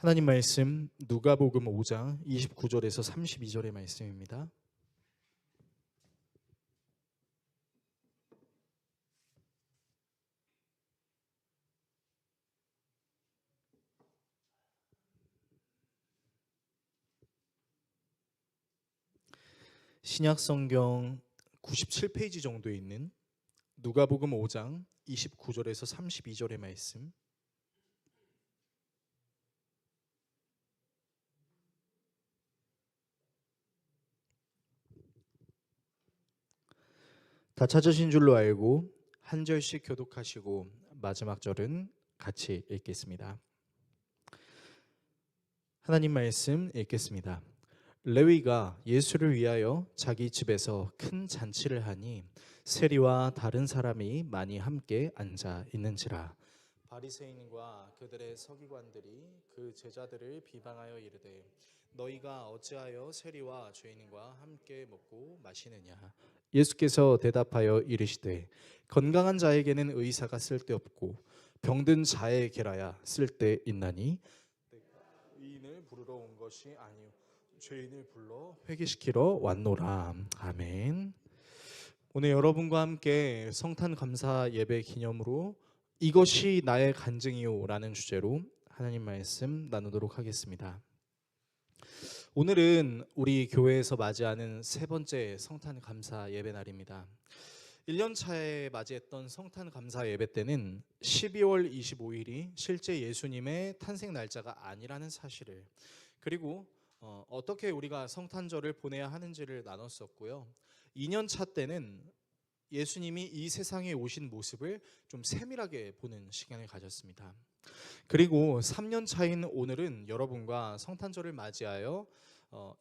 하나님 말씀 누가복음 5장 29절에서 32절의 말씀입니다. 신약 성경 97페이지 정도에 있는 누가복음 5장 29절에서 32절의 말씀. 다 찾으신 줄로 알고 한 절씩 교독하시고 마지막 절은 같이 읽겠습니다. 하나님 말씀 읽겠습니다. 레위가 예수를 위하여 자기 집에서 큰 잔치를 하니 세리와 다른 사람이 많이 함께 앉아 있는지라. 바리새인과 그들의 서기관들이 그 제자들을 비방하여 이르되 너희가 어찌하여 세리와 죄인과 함께 먹고 마시느냐. 예수께서 대답하여 이르시되 건강한 자에게는 의사가 쓸데없고 병든 자에게라야 쓸데있나니 의인을 부르러 온 것이 아니요 죄인을 불러 회개시키러 왔노라. 아멘. 오늘 여러분과 함께 성탄 감사 예배 기념으로 이것이 나의 간증이요 라는 주제로 하나님 말씀 나누도록 하겠습니다. 오늘은 우리 교회에서 맞이하는 세 번째 성탄 감사 예배 날입니다. 1년 차에 맞이했던 성탄 감사 예배 때는 12월 25일이 실제 예수님의 탄생 날짜가 아니라는 사실을, 그리고 어떻게 우리가 성탄절을 보내야 하는지를 나눴었고요. 2년 차 때는 예수님이 이 세상에 오신 모습을 좀 세밀하게 보는 시간을 가졌습니다. 그리고 3년 차인 오늘은 여러분과 성탄절을 맞이하여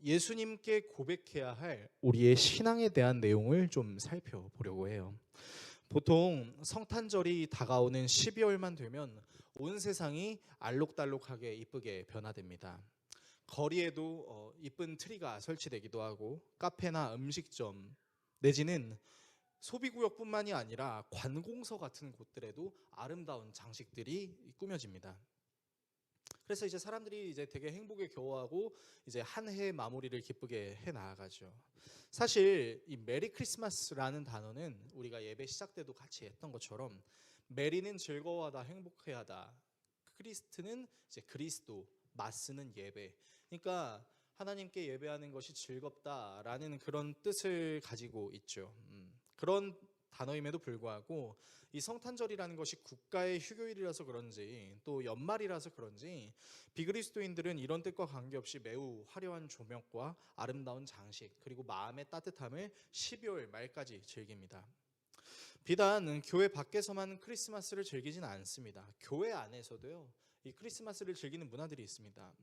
예수님께 고백해야 할 우리의 신앙에 대한 내용을 좀 살펴보려고 해요. 보통 성탄절이 다가오는 12월만 되면 온 세상이 알록달록하게 이쁘게 변화됩니다. 거리에도 이쁜 트리가 설치되기도 하고 카페나 음식점 내지는 소비구역뿐만이 아니라 관공서 같은 곳들에도 아름다운 장식들이 꾸며집니다. 그래서 이제 사람들이 이제 되게 행복에 겨워하고 이제 한 해 마무리를 기쁘게 해 나아가죠. 사실 이 메리 크리스마스라는 단어는 우리가 예배 시작 때도 같이 했던 것처럼 메리는 즐거워하다, 행복해하다, 크리스트는 이제 그리스도, 마스는 예배. 그러니까 하나님께 예배하는 것이 즐겁다라는 그런 뜻을 가지고 있죠. 그런 단어임에도 불구하고 이 성탄절이라는 것이 국가의 휴교일이라서 그런지 또 연말이라서 그런지 비그리스도인들은 이런 뜻과 관계없이 매우 화려한 조명과 아름다운 장식 그리고 마음의 따뜻함을 12월 말까지 즐깁니다. 비단 교회 밖에서만 크리스마스를 즐기진 않습니다. 교회 안에서도요, 이 크리스마스를 즐기는 문화들이 있습니다.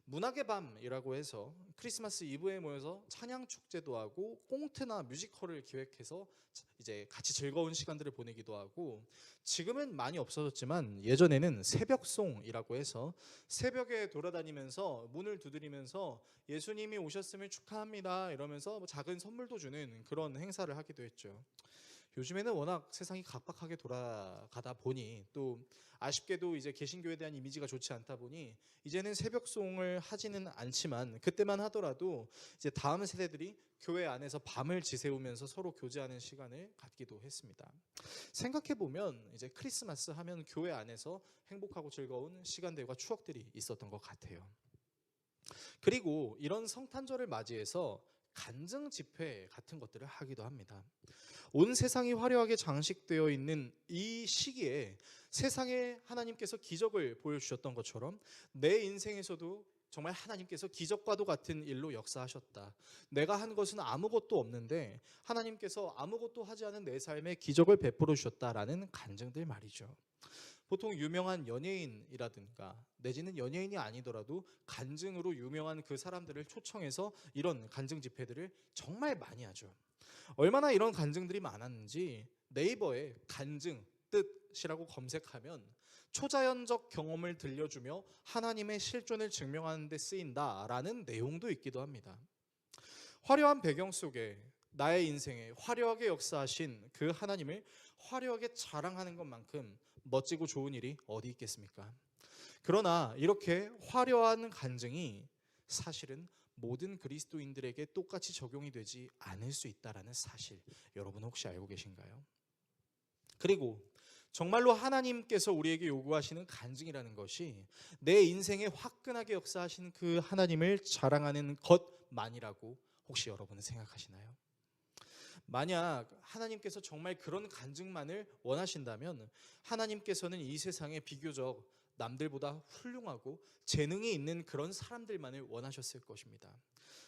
문학의 밤이라고 해서 크리스마스 이브에 모여서 찬양 축제도 하고 꽁트나 뮤지컬을 기획해서 이제 같이 즐거운 시간들을 보내기도 하고, 지금은 많이 없어졌지만 예전에는 새벽송이라고 해서 새벽에 돌아다니면서 문을 두드리면서 예수님이 오셨음을 축하합니다 이러면서 뭐 작은 선물도 주는 그런 행사를 하기도 했죠. 요즘에는 워낙 세상이 각박하게 돌아가다 보니 또 아쉽게도 이제 개신교에 대한 이미지가 좋지 않다 보니 이제는 새벽송을 하지는 않지만 그때만 하더라도 이제 다음 세대들이 교회 안에서 밤을 지새우면서 서로 교제하는 시간을 갖기도 했습니다. 생각해 보면 이제 크리스마스 하면 교회 안에서 행복하고 즐거운 시간들과 추억들이 있었던 것 같아요. 그리고 이런 성탄절을 맞이해서 간증 집회 같은 것들을 하기도 합니다. 온 세상이 화려하게 장식되어 있는 이 시기에 세상에 하나님께서 기적을 보여주셨던 것처럼 내 인생에서도 정말 하나님께서 기적과도 같은 일로 역사하셨다. 내가 한 것은 아무것도 없는데 하나님께서 아무것도 하지 않은 내 삶에 기적을 베풀어 주셨다라는 간증들 말이죠. 보통 유명한 연예인이라든가 내지는 연예인이 아니더라도 간증으로 유명한 그 사람들을 초청해서 이런 간증 집회들을 정말 많이 하죠. 얼마나 이런 간증들이 많았는지 네이버에 간증 뜻이라고 검색하면 초자연적 경험을 들려주며 하나님의 실존을 증명하는 데 쓰인다라는 내용도 있기도 합니다. 화려한 배경 속에 나의 인생에 화려하게 역사하신 그 하나님을 화려하게 자랑하는 것만큼 멋지고 좋은 일이 어디 있겠습니까? 그러나 이렇게 화려한 간증이 사실은 모든 그리스도인들에게 똑같이 적용이 되지 않을 수 있다는 사실, 여러분 혹시 알고 계신가요? 그리고 정말로 하나님께서 우리에게 요구하시는 간증이라는 것이 내 인생에 화끈하게 역사하신 그 하나님을 자랑하는 것만이라고 혹시 여러분은 생각하시나요? 만약 하나님께서 정말 그런 간증만을 원하신다면 하나님께서는 이 세상에 비교적 남들보다 훌륭하고 재능이 있는 그런 사람들만을 원하셨을 것입니다.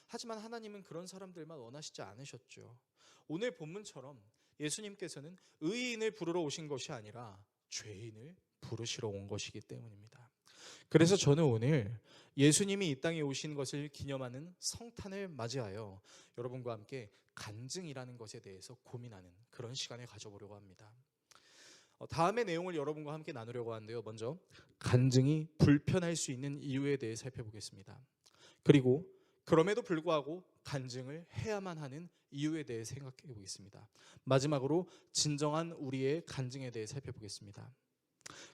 하지만 하나님은 그런 사람들만 원하시지 않으셨죠. 오늘 본문처럼 예수님께서는 의인을 부르러 오신 것이 아니라 죄인을 부르시러 온 것이기 때문입니다. 그래서 저는 오늘 예수님이 이 땅에 오신 것을 기념하는 성탄을 맞이하여 여러분과 함께 간증이라는 것에 대해서 고민하는 그런 시간을 가져보려고 합니다. 다음의 내용을 여러분과 함께 나누려고 하는데요. 먼저 간증이 불편할 수 있는 이유에 대해 살펴보겠습니다. 그리고 그럼에도 불구하고 간증을 해야만 하는 이유에 대해 생각해 보겠습니다. 마지막으로 진정한 우리의 간증에 대해 살펴보겠습니다.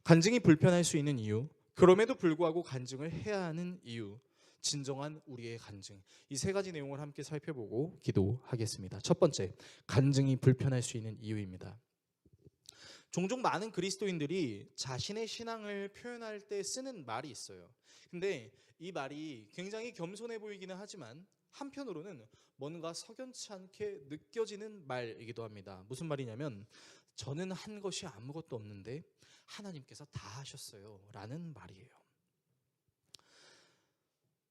간증이 불편할 수 있는 이유, 그럼에도 불구하고 간증을 해야 하는 이유, 진정한 우리의 간증, 이 세 가지 내용을 함께 살펴보고 기도하겠습니다. 첫 번째, 간증이 불편할 수 있는 이유입니다. 종종 많은 그리스도인들이 자신의 신앙을 표현할 때 쓰는 말이 있어요. 근데 이 말이 굉장히 겸손해 보이기는 하지만 한편으로는 뭔가 석연치 않게 느껴지는 말이기도 합니다. 무슨 말이냐면, 저는 한 것이 아무것도 없는데 하나님께서 다 하셨어요 라는 말이에요.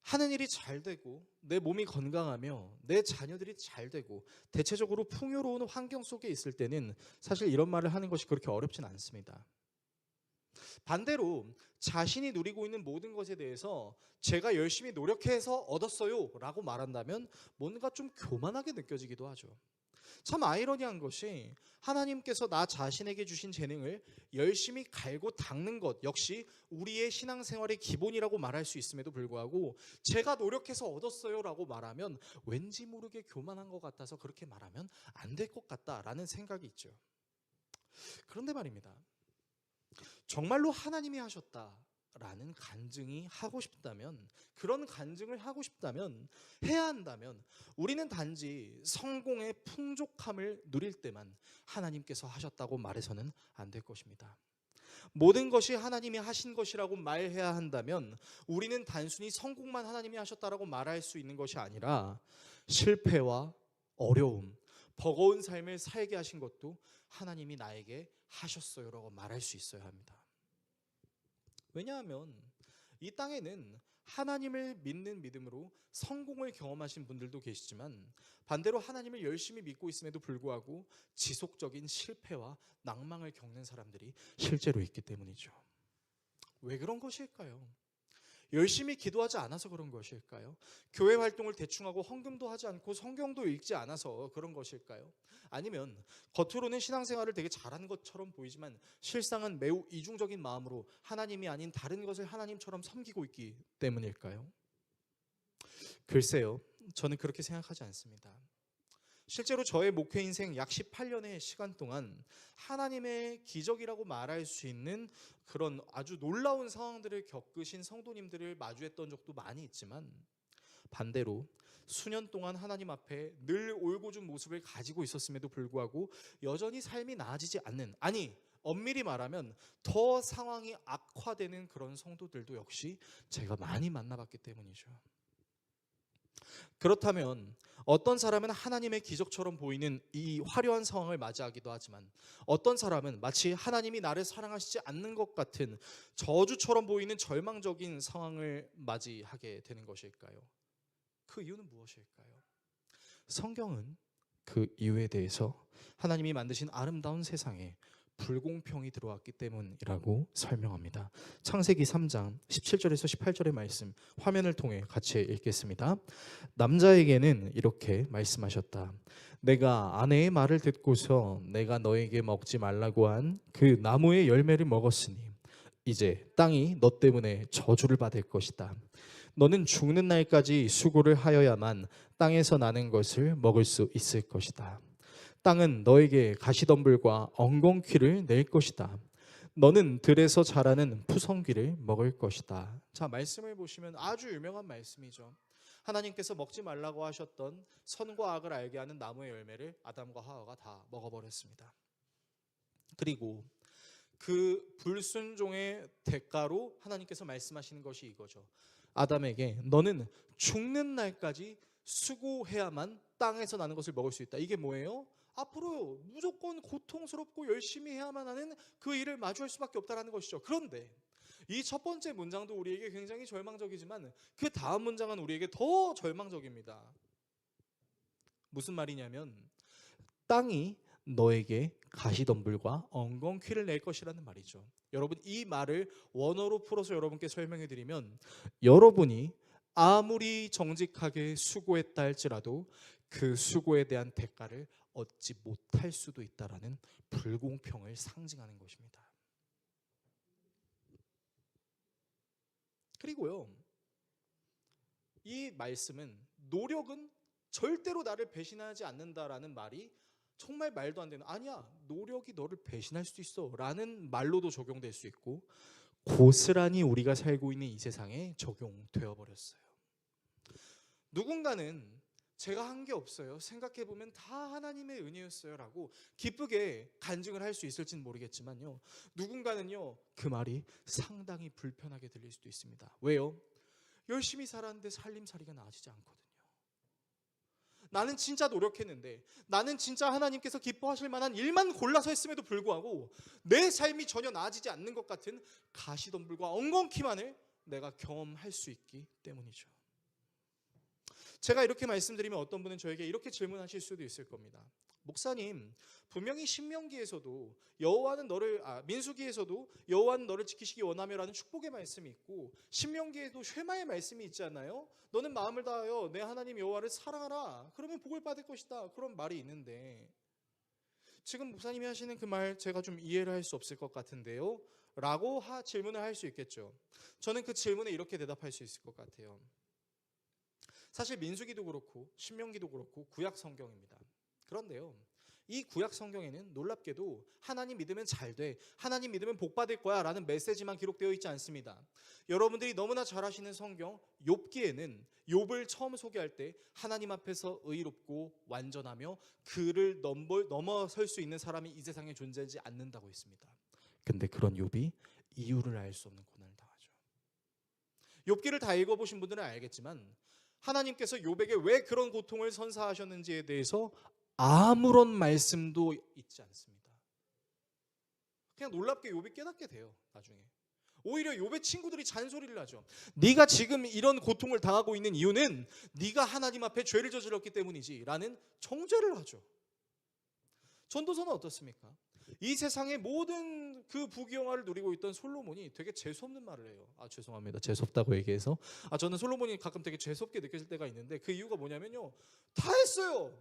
하는 일이 잘 되고 내 몸이 건강하며 내 자녀들이 잘 되고 대체적으로 풍요로운 환경 속에 있을 때는 사실 이런 말을 하는 것이 그렇게 어렵진 않습니다. 반대로 자신이 누리고 있는 모든 것에 대해서 제가 열심히 노력해서 얻었어요 라고 말한다면 뭔가 좀 교만하게 느껴지기도 하죠. 참 아이러니한 것이 하나님께서 나 자신에게 주신 재능을 열심히 갈고 닦는 것 역시 우리의 신앙생활의 기본이라고 말할 수 있음에도 불구하고 제가 노력해서 얻었어요 라고 말하면 왠지 모르게 교만한 것 같아서 그렇게 말하면 안 될 것 같다라는 생각이 있죠. 그런데 말입니다, 정말로 하나님이 하셨다라는 간증이 하고 싶다면, 그런 간증을 하고 싶다면, 해야 한다면 우리는 단지 성공의 풍족함을 누릴 때만 하나님께서 하셨다고 말해서는 안 될 것입니다. 모든 것이 하나님이 하신 것이라고 말해야 한다면 우리는 단순히 성공만 하나님이 하셨다라고 말할 수 있는 것이 아니라 실패와 어려움, 버거운 삶을 살게 하신 것도 하나님이 나에게 하셨어요라고 말할 수 있어야 합니다. 왜냐하면 이 땅에는 하나님을 믿는 믿음으로 성공을 경험하신 분들도 계시지만 반대로 하나님을 열심히 믿고 있음에도 불구하고 지속적인 실패와 낭망을 겪는 사람들이 실제로 있기 때문이죠. 왜 그런 것일까요? 열심히 기도하지 않아서 그런 것일까요? 교회 활동을 대충하고 헌금도 하지 않고 성경도 읽지 않아서 그런 것일까요? 아니면 겉으로는 신앙생활을 되게 잘하는 것처럼 보이지만 실상은 매우 이중적인 마음으로 하나님이 아닌 다른 것을 하나님처럼 섬기고 있기 때문일까요? 글쎄요, 저는 그렇게 생각하지 않습니다. 실제로 저의 목회 인생 약 18년의 시간 동안 하나님의 기적이라고 말할 수 있는 그런 아주 놀라운 상황들을 겪으신 성도님들을 마주했던 적도 많이 있지만 반대로 수년 동안 하나님 앞에 늘 올고준 모습을 가지고 있었음에도 불구하고 여전히 삶이 나아지지 않는, 아니 엄밀히 말하면 더 상황이 악화되는 그런 성도들도 역시 제가 많이 만나봤기 때문이죠. 그렇다면 어떤 사람은 하나님의 기적처럼 보이는 이 화려한 상황을 맞이하기도 하지만 어떤 사람은 마치 하나님이 나를 사랑하시지 않는 것 같은 저주처럼 보이는 절망적인 상황을 맞이하게 되는 것일까요? 그 이유는 무엇일까요? 성경은 그 이유에 대해서 하나님이 만드신 아름다운 세상에 불공평이 들어왔기 때문이라고 설명합니다. 창세기 3장 17절에서 18절의 말씀 화면을 통해 같이 읽겠습니다. 남자에게는 이렇게 말씀하셨다. 내가 아내의 말을 듣고서 내가 너에게 먹지 말라고 한 그 나무의 열매를 먹었으니 이제 땅이 너 때문에 저주를 받을 것이다. 너는 죽는 날까지 수고를 하여야만 땅에서 나는 것을 먹을 수 있을 것이다. 땅은 너에게 가시덤불과 엉겅퀴를 낼 것이다. 너는 들에서 자라는 푸성귀를 먹을 것이다. 자, 말씀을 보시면 아주 유명한 말씀이죠. 하나님께서 먹지 말라고 하셨던 선과 악을 알게 하는 나무의 열매를 아담과 하와가 다 먹어버렸습니다. 그리고 그 불순종의 대가로 하나님께서 말씀하시는 것이 이거죠. 아담에게 너는 죽는 날까지 수고해야만 땅에서 나는 것을 먹을 수 있다. 이게 뭐예요? 앞으로 무조건 고통스럽고 열심히 해야만 하는 그 일을 마주할 수밖에 없다는 것이죠. 그런데 이 첫 번째 문장도 우리에게 굉장히 절망적이지만 그 다음 문장은 우리에게 더 절망적입니다. 무슨 말이냐면 땅이 너에게 가시덤불과 엉겅퀴를 낼 것이라는 말이죠. 여러분, 이 말을 원어로 풀어서 여러분께 설명해 드리면, 여러분이 아무리 정직하게 수고했다 할지라도 그 수고에 대한 대가를 얻지 못할 수도 있다라는 불공평을 상징하는 것입니다. 그리고요, 이 말씀은 노력은 절대로 나를 배신하지 않는다라는 말이 정말 말도 안 되는, 아니야, 노력이 너를 배신할 수도 있어 라는 말로도 적용될 수 있고, 고스란히 우리가 살고 있는 이 세상에 적용되어 버렸어요. 누군가는 제가 한 게 없어요, 생각해보면 다 하나님의 은혜였어요 라고 기쁘게 간증을 할 수 있을지는 모르겠지만요, 누군가는요 그 말이 상당히 불편하게 들릴 수도 있습니다. 왜요? 열심히 살았는데 살림살이가 나아지지 않거든요. 나는 진짜 노력했는데, 나는 진짜 하나님께서 기뻐하실 만한 일만 골라서 했음에도 불구하고 내 삶이 전혀 나아지지 않는 것 같은 가시덤불과 엉겅퀴만을 내가 경험할 수 있기 때문이죠. 제가 이렇게 말씀드리면 어떤 분은 저에게 이렇게 질문하실 수도 있을 겁니다. 목사님, 분명히 신명기에서도 여호와는 너를 민수기에서도 여호와는 너를 지키시기 원하며라는 축복의 말씀이 있고, 신명기에도 쉐마의 말씀이 있잖아요. 너는 마음을 다하여 내 하나님 여호와를 사랑하라, 그러면 복을 받을 것이다, 그런 말이 있는데, 지금 목사님이 하시는 그 말 제가 좀 이해를 할 수 없을 것 같은데요 라고 질문을 할 수 있겠죠. 저는 그 질문에 이렇게 대답할 수 있을 것 같아요. 사실 민수기도 그렇고 신명기도 그렇고 구약 성경입니다. 그런데요, 이 구약 성경에는 놀랍게도 하나님 믿으면 잘 돼, 하나님 믿으면 복 받을 거야 라는 메시지만 기록되어 있지 않습니다. 여러분들이 너무나 잘 아시는 성경 욥기에는 욥을 처음 소개할 때 하나님 앞에서 의롭고 완전하며 그를 넘어설 수 있는 사람이 이 세상에 존재하지 않는다고 했습니다. 근데 그런 욥이 이유를 알 수 없는 고난을 당하죠. 욥기를 다 읽어보신 분들은 알겠지만 하나님께서 욥에게 왜 그런 고통을 선사하셨는지에 대해서 아무런 말씀도 있지 않습니다. 그냥 놀랍게 욥이 깨닫게 돼요. 나중에 오히려 욥의 친구들이 잔소리를 하죠. 네가 지금 이런 고통을 당하고 있는 이유는 네가 하나님 앞에 죄를 저질렀기 때문이지 라는 정죄를 하죠. 전도서는 어떻습니까? 이 세상의 모든 그 부귀영화를 누리고 있던 솔로몬이 되게 재수없는 말을 해요. 죄송합니다, 재수없다고 얘기해서. 저는 솔로몬이 가끔 되게 재수없게 느껴질 때가 있는데, 그 이유가 뭐냐면요, 다 했어요.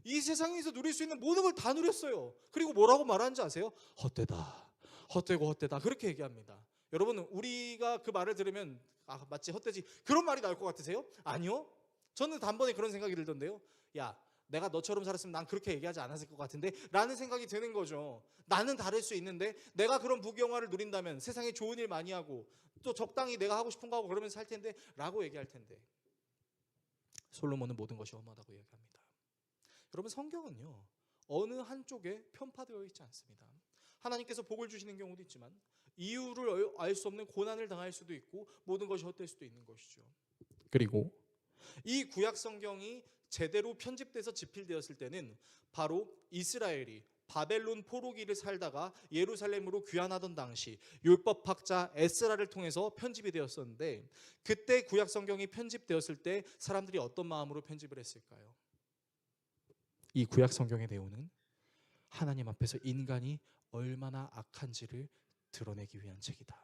이 세상에서 누릴 수 있는 모든 걸 다 누렸어요. 그리고 뭐라고 말하는지 아세요? 헛되다, 헛되고 헛되다, 그렇게 얘기합니다. 여러분, 우리가 그 말을 들으면 맞지, 헛되지, 그런 말이 나올 것 같으세요? 아니요, 저는 단번에 그런 생각이 들던데요. 야, 내가 너처럼 살았으면 난 그렇게 얘기하지 않았을 것 같은데 라는 생각이 드는 거죠. 나는 다를 수 있는데 내가 그런 부귀영화를 누린다면 세상에 좋은 일 많이 하고 또 적당히 내가 하고 싶은 거 하고 그러면서 살 텐데 라고 얘기할 텐데, 솔로몬은 모든 것이 험하다고 얘기합니다. 여러분, 성경은요 어느 한쪽에 편파되어 있지 않습니다. 하나님께서 복을 주시는 경우도 있지만 이유를 알 수 없는 고난을 당할 수도 있고 모든 것이 헛될 수도 있는 것이죠. 그리고 이 구약 성경이 제대로 편집돼서 집필되었을 때는 바로 이스라엘이 바벨론 포로기를 살다가 예루살렘으로 귀환하던 당시 율법학자 에스라를 통해서 편집이 되었었는데, 그때 구약 성경이 편집되었을 때 사람들이 어떤 마음으로 편집을 했을까요? 이 구약 성경의 내용은 하나님 앞에서 인간이 얼마나 악한지를 드러내기 위한 책이다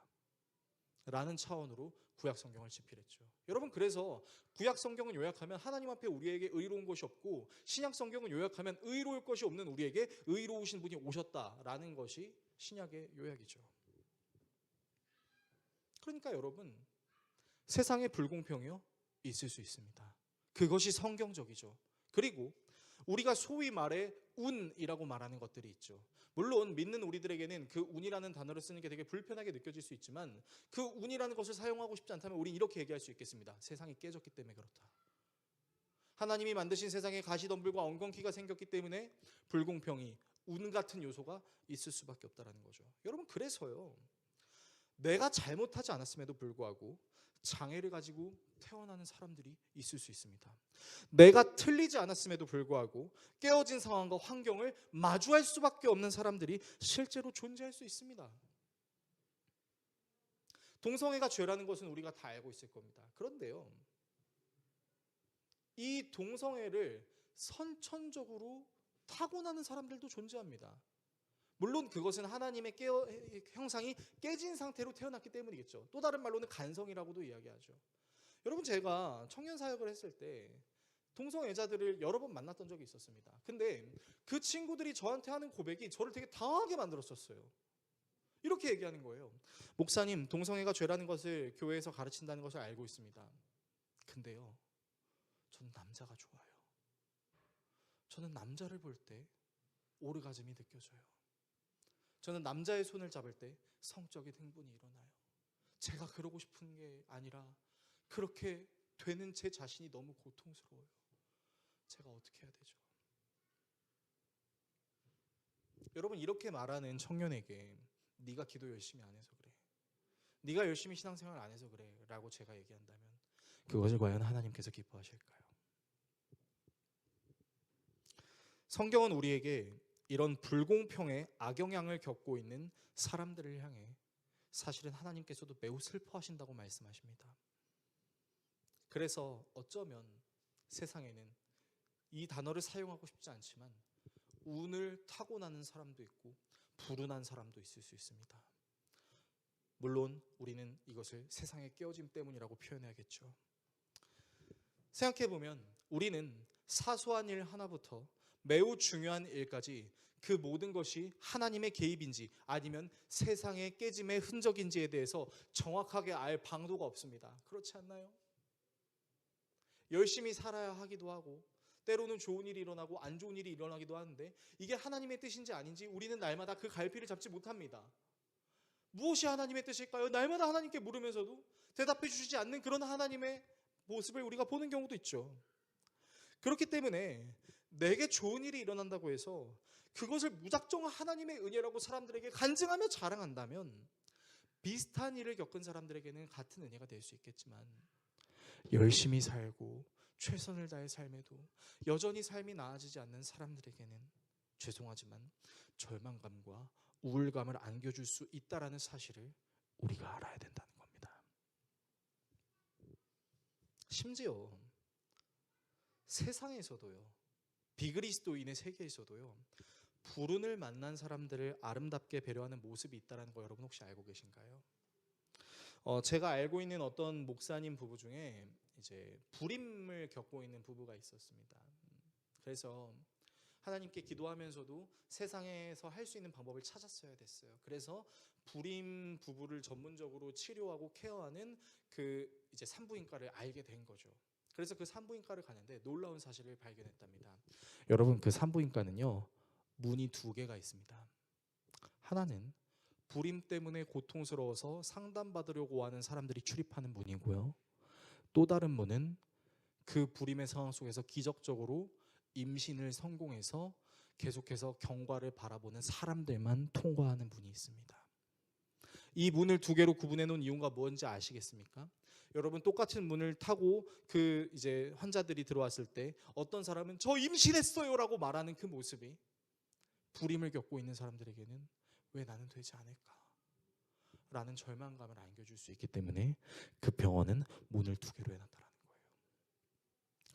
라는 차원으로 구약 성경을 집필했죠. 여러분, 그래서 구약 성경은 요약하면 하나님 앞에 우리에게 의로운 것이 없고, 신약 성경은 요약하면 의로울 것이 없는 우리에게 의로우신 분이 오셨다라는 것이 신약의 요약이죠. 그러니까 여러분, 세상에 불공평이요 있을 수 있습니다. 그것이 성경적이죠. 그리고 우리가 소위 말해 운이라고 말하는 것들이 있죠. 물론 믿는 우리들에게는 그 운이라는 단어를 쓰는 게 되게 불편하게 느껴질 수 있지만 그 운이라는 것을 사용하고 싶지 않다면 우린 이렇게 얘기할 수 있겠습니다. 세상이 깨졌기 때문에 그렇다. 하나님이 만드신 세상에 가시덤불과 엉겅퀴가 생겼기 때문에 불공평이, 운 같은 요소가 있을 수밖에 없다는 거죠. 여러분, 그래서요, 내가 잘못하지 않았음에도 불구하고 장애를 가지고 태어나는 사람들이 있을 수 있습니다. 내가 틀리지 않았음에도 불구하고 깨어진 상황과 환경을 마주할 수밖에 없는 사람들이 실제로 존재할 수 있습니다. 동성애가 죄라는 것은 우리가 다 알고 있을 겁니다. 그런데요, 이 동성애를 선천적으로 타고나는 사람들도 존재합니다. 물론 그것은 하나님의 형상이 깨진 상태로 태어났기 때문이겠죠. 또 다른 말로는 간성이라고도 이야기하죠. 여러분, 제가 청년 사역을 했을 때 동성애자들을 여러 번 만났던 적이 있었습니다. 근데 그 친구들이 저한테 하는 고백이 저를 되게 당하게 만들었었어요. 이렇게 얘기하는 거예요. 목사님, 동성애가 죄라는 것을 교회에서 가르친다는 것을 알고 있습니다. 근데요, 저는 남자가 좋아요. 저는 남자를 볼 때 오르가즘이 느껴져요. 저는 남자의 손을 잡을 때 성적인 흥분이 일어나요. 제가 그러고 싶은 게 아니라 그렇게 되는 제 자신이 너무 고통스러워요. 제가 어떻게 해야 되죠? 여러분, 이렇게 말하는 청년에게 네가 기도 열심히 안 해서 그래, 네가 열심히 신앙생활 안 해서 그래 라고 제가 얘기한다면 그것을 과연 하나님께서 기뻐하실까요? 성경은 우리에게 이런 불공평의 악영향을 겪고 있는 사람들을 향해 사실은 하나님께서도 매우 슬퍼하신다고 말씀하십니다. 그래서 어쩌면 세상에는 이 단어를 사용하고 싶지 않지만 운을 타고나는 사람도 있고 불운한 사람도 있을 수 있습니다. 물론 우리는 이것을 세상의 깨어짐 때문이라고 표현해야겠죠. 생각해보면 우리는 사소한 일 하나부터 매우 중요한 일까지 그 모든 것이 하나님의 개입인지 아니면 세상의 깨짐의 흔적인지에 대해서 정확하게 알 방도가 없습니다. 그렇지 않나요? 열심히 살아야 하기도 하고 때로는 좋은 일이 일어나고 안 좋은 일이 일어나기도 하는데 이게 하나님의 뜻인지 아닌지 우리는 날마다 그 갈피를 잡지 못합니다. 무엇이 하나님의 뜻일까요? 날마다 하나님께 물으면서도 대답해 주시지 않는 그런 하나님의 모습을 우리가 보는 경우도 있죠. 그렇기 때문에 내게 좋은 일이 일어난다고 해서 그것을 무작정 하나님의 은혜라고 사람들에게 간증하며 자랑한다면 비슷한 일을 겪은 사람들에게는 같은 은혜가 될 수 있겠지만 열심히 살고 최선을 다해 삶에도 여전히 삶이 나아지지 않는 사람들에게는 죄송하지만 절망감과 우울감을 안겨줄 수 있다는 사실을 우리가 알아야 된다는 겁니다. 심지어 세상에서도요, 비그리스도인의 세계에서도요, 불운을 만난 사람들을 아름답게 배려하는 모습이 있다는 거 여러분 혹시 알고 계신가요? 제가 알고 있는 어떤 목사님 부부 중에 이제 불임을 겪고 있는 부부가 있었습니다. 그래서 하나님께 기도하면서도 세상에서 할 수 있는 방법을 찾았어야 됐어요. 그래서 불임 부부를 전문적으로 치료하고 케어하는 그 이제 산부인과를 알게 된 거죠. 그래서 그 산부인과를 가는데 놀라운 사실을 발견했답니다. 여러분, 그 산부인과는요, 문이 2개가 있습니다. 하나는 불임 때문에 고통스러워서 상담받으려고 하는 사람들이 출입하는 문이고요. 또 다른 문은 그 불임의 상황 속에서 기적적으로 임신을 성공해서 계속해서 경과를 바라보는 사람들만 통과하는 문이 있습니다. 이 문을 2개로 구분해 놓은 이유가 뭔지 아시겠습니까? 여러분, 똑같은 문을 타고 그 이제 환자들이 들어왔을 때 어떤 사람은 저 임신했어요라고 말하는 그 모습이 불임을 겪고 있는 사람들에게는 왜 나는 되지 않을까? 라는 절망감을 안겨줄 수 있기 때문에 그 병원은 문을 2개로 해놨다는 거예요.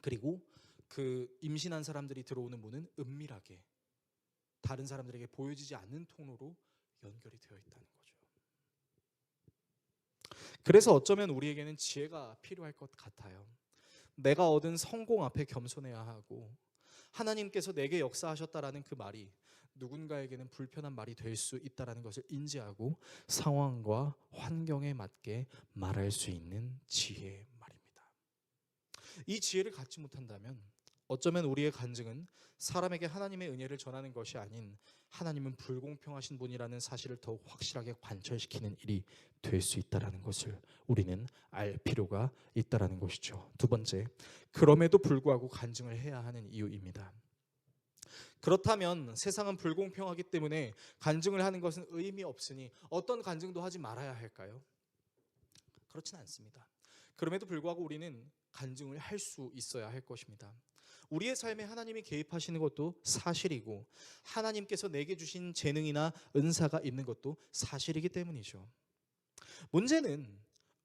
그리고 그 임신한 사람들이 들어오는 문은 은밀하게 다른 사람들에게 보여지지 않는 통로로 연결이 되어 있다는 거죠. 그래서 어쩌면 우리에게는 지혜가 필요할 것 같아요. 내가 얻은 성공 앞에 겸손해야 하고 하나님께서 내게 역사하셨다라는 그 말이 누군가에게는 불편한 말이 될 수 있다는 것을 인지하고 상황과 환경에 맞게 말할 수 있는 지혜의 말입니다. 이 지혜를 갖지 못한다면 어쩌면 우리의 간증은 사람에게 하나님의 은혜를 전하는 것이 아닌 하나님은 불공평하신 분이라는 사실을 더욱 확실하게 관철시키는 일이 될 수 있다는 것을 우리는 알 필요가 있다는 것이죠. 두 번째, 그럼에도 불구하고 간증을 해야 하는 이유입니다. 그렇다면 세상은 불공평하기 때문에 간증을 하는 것은 의미 없으니 어떤 간증도 하지 말아야 할까요? 그렇진 않습니다. 그럼에도 불구하고 우리는 간증을 할 수 있어야 할 것입니다. 우리의 삶에 하나님이 개입하시는 것도 사실이고 하나님께서 내게 주신 재능이나 은사가 있는 것도 사실이기 때문이죠. 문제는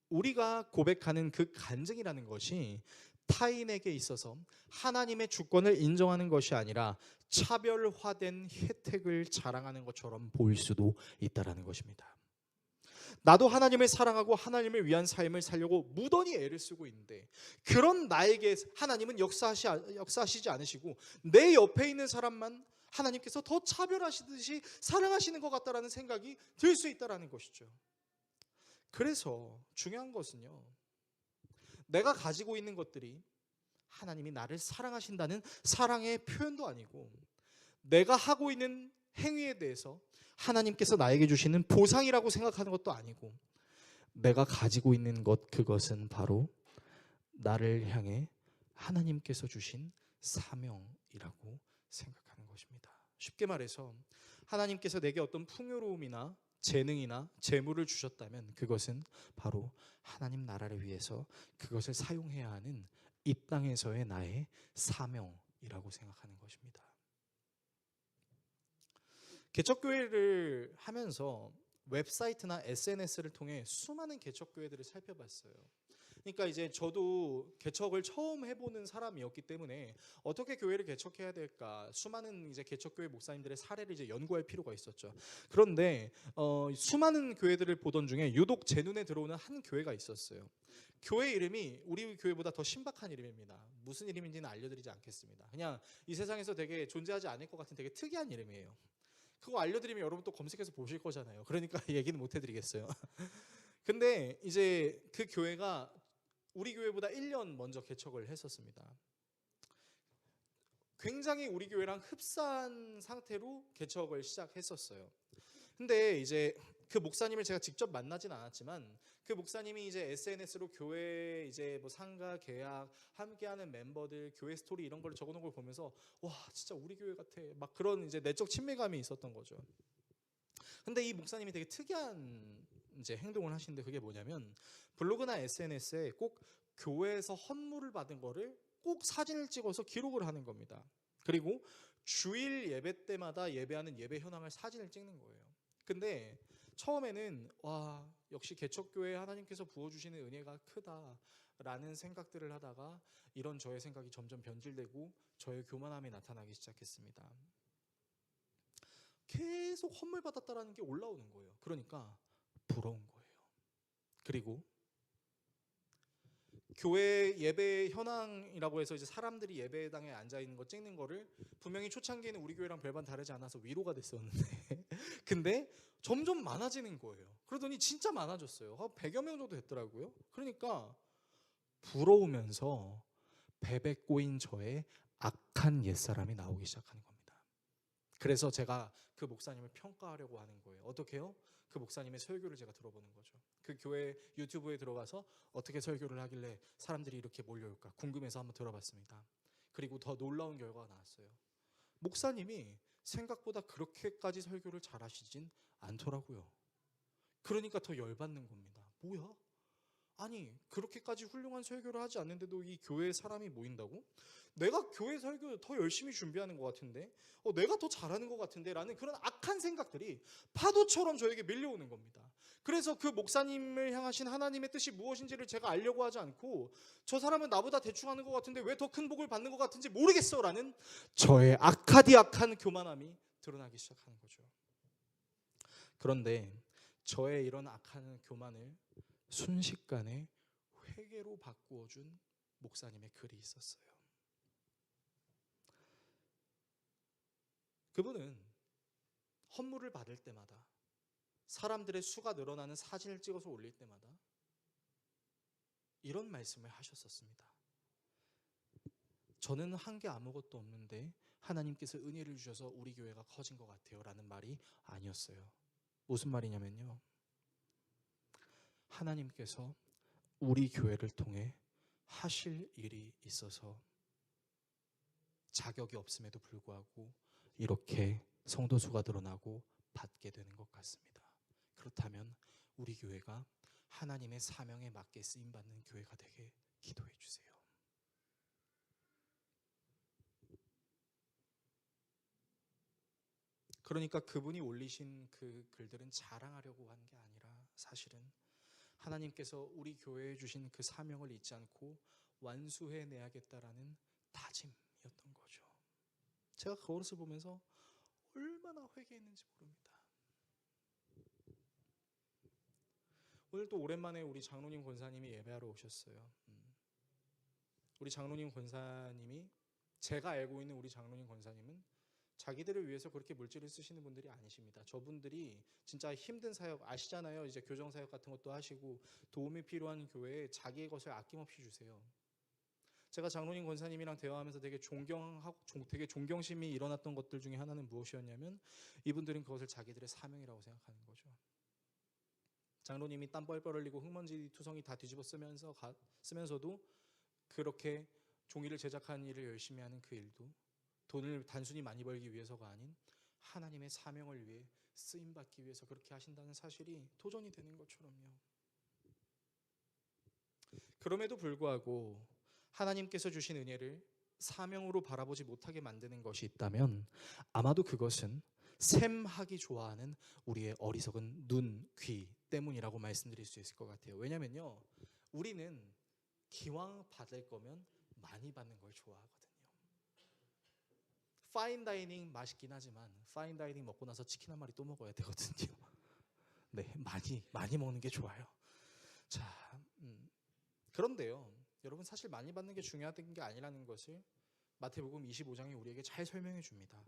우리가 고백하는 그 간증이라는 것이 타인에게 있어서 하나님의 주권을 인정하는 것이 아니라 차별화된 혜택을 자랑하는 것처럼 보일 수도 있다는 것입니다. 나도 하나님을 사랑하고 하나님을 위한 삶을 살려고 무던히 애를 쓰고 있는데 그런 나에게 하나님은 역사하시지 않으시고 내 옆에 있는 사람만 하나님께서 더 차별하시듯이 사랑하시는 것 같다라는 생각이 들 수 있다는 것이죠. 그래서 중요한 것은요, 내가 가지고 있는 것들이 하나님이 나를 사랑하신다는 사랑의 표현도 아니고 내가 하고 있는 행위에 대해서 하나님께서 나에게 주시는 보상이라고 생각하는 것도 아니고 내가 가지고 있는 것, 그것은 바로 나를 향해 하나님께서 주신 사명이라고 생각하는 것입니다. 쉽게 말해서 하나님께서 내게 어떤 풍요로움이나 재능이나 재물을 주셨다면 그것은 바로 하나님 나라를 위해서 그것을 사용해야 하는 이 땅에서의 나의 사명이라고 생각하는 것입니다. 개척교회를 하면서 웹사이트나 SNS를 통해 수많은 개척교회들을 살펴봤어요. 그러니까 이제 저도 개척을 처음 해보는 사람이었기 때문에 어떻게 교회를 개척해야 될까, 수많은 이제 개척교회 목사님들의 사례를 이제 연구할 필요가 있었죠. 그런데 수많은 교회들을 보던 중에 유독 제 눈에 들어오는 한 교회가 있었어요. 교회 이름이 우리 교회보다 더 신박한 이름입니다. 무슨 이름인지는 알려드리지 않겠습니다. 그냥 이 세상에서 되게 존재하지 않을 것 같은 되게 특이한 이름이에요. 그거 알려드리면 여러분 또 검색해서 보실 거잖아요. 그러니까 얘기는 못 해드리겠어요. 근데 이제 그 교회가 우리 교회보다 1년 먼저 개척을 했었습니다. 굉장히 우리 교회랑 흡사한 상태로 개척을 시작했었어요. 근데 이제 그 목사님을 제가 직접 만나진 않았지만 그 목사님이 이제 SNS로 교회 이제 뭐 상가 계약 함께하는 멤버들 교회 스토리 이런 걸 적어놓은 걸 보면서 와 진짜 우리 교회 같아 막 그런 이제 내적 친밀감이 있었던 거죠. 근데 이 목사님이 되게 특이한 이제 행동을 하시는데 그게 뭐냐면 블로그나 SNS에 꼭 교회에서 헌물을 받은 거를 꼭 사진을 찍어서 기록을 하는 겁니다. 그리고 주일 예배 때마다 예배하는 예배 현황을 사진을 찍는 거예요. 근데 처음에는 와 역시 개척교회에 하나님께서 부어주시는 은혜가 크다라는 생각들을 하다가 이런 저의 생각이 점점 변질되고 저의 교만함이 나타나기 시작했습니다. 계속 헌물 받았다라는 게 올라오는 거예요. 그러니까 부러운 거예요. 그리고 교회 예배 현황이라고 해서 이제 사람들이 예배당에 앉아 있는 거 찍는 거를 분명히 초창기에는 우리 교회랑 별반 다르지 않아서 위로가 됐었는데 근데 점점 많아지는 거예요. 그러더니 진짜 많아졌어요. 100여 명 정도 됐더라고요. 그러니까 부러우면서 베베 꼬인 저의 악한 옛사람이 나오기 시작하는 겁니다. 그래서 제가 그 목사님을 평가하려고 하는 거예요. 어떻게 해요? 그 목사님의 설교를 제가 들어보는 거죠. 그 교회 유튜브에 들어가서 어떻게 설교를 하길래 사람들이 이렇게 몰려올까 궁금해서 한번 들어봤습니다. 그리고 더 놀라운 결과가 나왔어요. 목사님이 생각보다 그렇게까지 설교를 잘하시진 않더라고요. 그러니까 더 열받는 겁니다. 뭐야? 아니 그렇게까지 훌륭한 설교를 하지 않는데도 이 교회에 사람이 모인다고? 내가 교회 설교 더 열심히 준비하는 것 같은데 내가 더 잘하는 것 같은데 라는 그런 악한 생각들이 파도처럼 저에게 밀려오는 겁니다. 그래서 그 목사님을 향하신 하나님의 뜻이 무엇인지를 제가 알려고 하지 않고 저 사람은 나보다 대충 하는 것 같은데 왜 더 큰 복을 받는 것 같은지 모르겠어 라는 저의 악한 교만함이 드러나기 시작하는 거죠. 그런데 저의 이런 악한 교만을 순식간에 회개로 바꾸어준 목사님의 글이 있었어요. 그분은 헌물을 받을 때마다 사람들의 수가 늘어나는 사진을 찍어서 올릴 때마다 이런 말씀을 하셨었습니다. 저는 한 게 아무것도 없는데 하나님께서 은혜를 주셔서 우리 교회가 커진 것 같아요 라는 말이 아니었어요. 무슨 말이냐면요, 하나님께서 우리 교회를 통해 하실 일이 있어서 자격이 없음에도 불구하고 이렇게 성도 수가 늘어나고 받게 되는 것 같습니다. 그렇다면 우리 교회가 하나님의 사명에 맞게 쓰임받는 교회가 되게 기도해 주세요. 그러니까 그분이 올리신 그 글들은 자랑하려고 한 게 아니라 사실은 하나님께서 우리 교회에 주신 그 사명을 잊지 않고 완수해내야겠다라는 다짐이었던 거죠. 제가 그것을 보면서 얼마나 회개했는지 모릅니다. 오늘 또 오랜만에 우리 장로님 권사님이 예배하러 오셨어요. 우리 장로님 권사님이, 제가 알고 있는 우리 장로님 권사님은 자기들을 위해서 그렇게 물질을 쓰시는 분들이 아니십니다. 저분들이 진짜 힘든 사역 아시잖아요. 이제 교정 사역 같은 것도 하시고 도움이 필요한 교회에 자기의 것을 아낌없이 주세요. 제가 장로님 권사님이랑 대화하면서 되게 존경심이 일어났던 것들 중에 하나는 무엇이었냐면, 이분들은 그것을 자기들의 사명이라고 생각하는 거죠. 장로님이 땀 뻘뻘 흘리고 흙먼지 투성이 다 뒤집어 쓰면서도 그렇게 종이를 제작하는 일을 열심히 하는 그 일도 돈을 단순히 많이 벌기 위해서가 아닌 하나님의 사명을 위해 쓰임받기 위해서 그렇게 하신다는 사실이 도전이 되는 것처럼요. 그럼에도 불구하고 하나님께서 주신 은혜를 사명으로 바라보지 못하게 만드는 것이 있다면 아마도 그것은 샘하기 좋아하는 우리의 어리석은 눈, 귀 때문이라고 말씀드릴 수 있을 것 같아요. 왜냐면요, 우리는 기왕 받을 거면 많이 받는 걸 좋아하거든요. 파인다이닝 맛있긴 하지만 파인다이닝 먹고 나서 치킨 한 마리 또 먹어야 되거든요. 네, 많이 먹는 게 좋아요. 자, 그런데요, 여러분, 사실 많이 받는 게 중요한 게 아니라는 것을 마태복음 25장이 우리에게 잘 설명해 줍니다.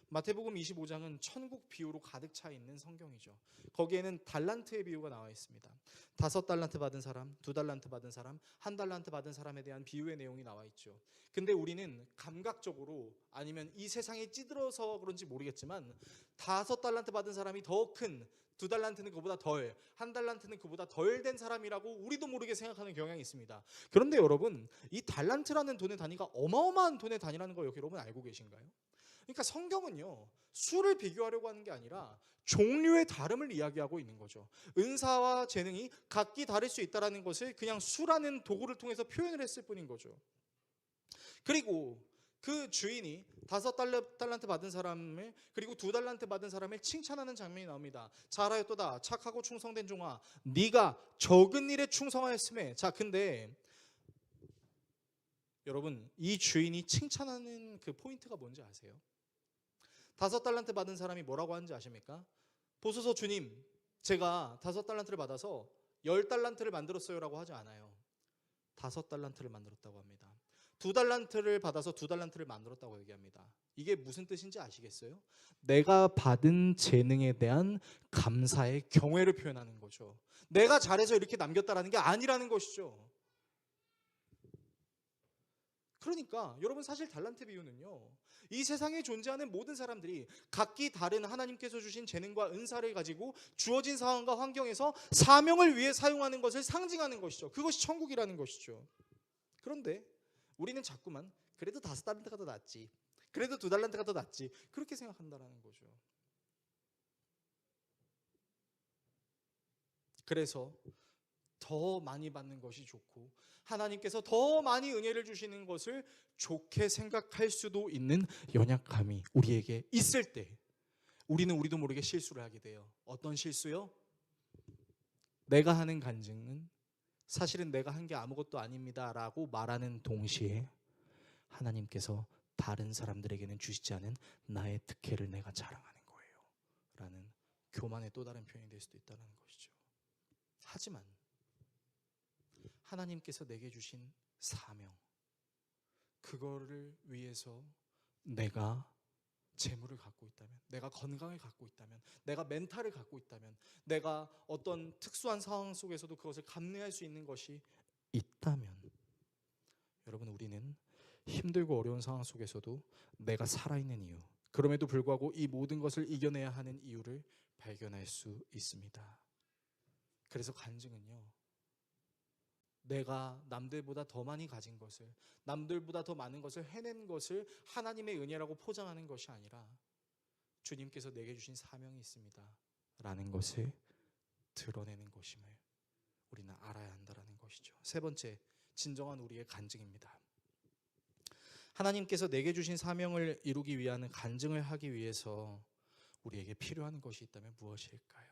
마태복음 25장은 천국 비유로 가득 차 있는 성경이죠. 거기에는 달란트의 비유가 나와 있습니다. 5달란트 받은 사람, 2달란트 받은 사람, 1달란트 받은 사람에 대한 비유의 내용이 나와 있죠. 근데 우리는 감각적으로, 아니면 이 세상에 찌들어서 그런지 모르겠지만 5달란트 받은 사람이 더 큰, 2달란트는 그보다 덜, 1달란트는 그보다 덜 된 사람이라고 우리도 모르게 생각하는 경향이 있습니다. 그런데 여러분, 이 달란트라는 돈의 단위가 어마어마한 돈의 단위라는 거 여러분 알고 계신가요? 그러니까 성경은요, 수를 비교하려고 하는 게 아니라 종류의 다름을 이야기하고 있는 거죠. 은사와 재능이 각기 다를 수 있다는 것을 그냥 수라는 도구를 통해서 표현을 했을 뿐인 거죠. 그리고 그 주인이 5달란트 받은 사람을, 그리고 2달란트 받은 사람을 칭찬하는 장면이 나옵니다. 잘하였도다 착하고 충성된 종아, 네가 적은 일에 충성하였음에. 자, 근데 여러분, 이 주인이 칭찬하는 그 포인트가 뭔지 아세요? 5달란트 받은 사람이 뭐라고 하는지 아십니까? 보소서 주님, 제가 5달란트를 받아서 10달란트를 만들었어요 라고 하지 않아요. 5달란트를 만들었다고 합니다. 2달란트를 받아서 2달란트를 만들었다고 얘기합니다. 이게 무슨 뜻인지 아시겠어요? 내가 받은 재능에 대한 감사의 경외를 표현하는 거죠. 내가 잘해서 이렇게 남겼다라는 게 아니라는 것이죠. 그러니까 여러분, 사실 달란트 비유는요, 이 세상에 존재하는 모든 사람들이 각기 다른 하나님께서 주신 재능과 은사를 가지고 주어진 상황과 환경에서 사명을 위해 사용하는 것을 상징하는 것이죠. 그것이 천국이라는 것이죠. 그런데 우리는 자꾸만 그래도 5달란트가 더 낫지, 그래도 2달란트가 더 낫지, 그렇게 생각한다는 거죠. 그래서 더 많이 받는 것이 좋고 하나님께서 더 많이 은혜를 주시는 것을 좋게 생각할 수도 있는 연약함이 우리에게 있을 때 우리는 우리도 모르게 실수를 하게 돼요. 어떤 실수요? 내가 하는 간증은 사실은 내가 한 게 아무것도 아닙니다 라고 말하는 동시에 하나님께서 다른 사람들에게는 주시지 않은 나의 특혜를 내가 자랑하는 거예요 라는 교만의 또 다른 표현이 될 수도 있다는 것이죠. 하지만 하나님께서 내게 주신 사명, 그거를 위해서 내가 재물을 갖고 있다면, 내가 건강을 갖고 있다면, 내가 멘탈을 갖고 있다면, 내가 어떤 특수한 상황 속에서도 그것을 감내할 수 있는 것이 있다면, 여러분, 우리는 힘들고 어려운 상황 속에서도 내가 살아있는 이유, 그럼에도 불구하고 이 모든 것을 이겨내야 하는 이유를 발견할 수 있습니다. 그래서 간증은요, 내가 남들보다 더 많이 가진 것을, 남들보다 더 많은 것을 해낸 것을 하나님의 은혜라고 포장하는 것이 아니라 주님께서 내게 주신 사명이 있습니다 라는 것을 드러내는 것임을 우리는 알아야 한다는 것이죠. 세 번째, 진정한 우리의 간증입니다. 하나님께서 내게 주신 사명을 이루기 위한 간증을 하기 위해서 우리에게 필요한 것이 있다면 무엇일까요?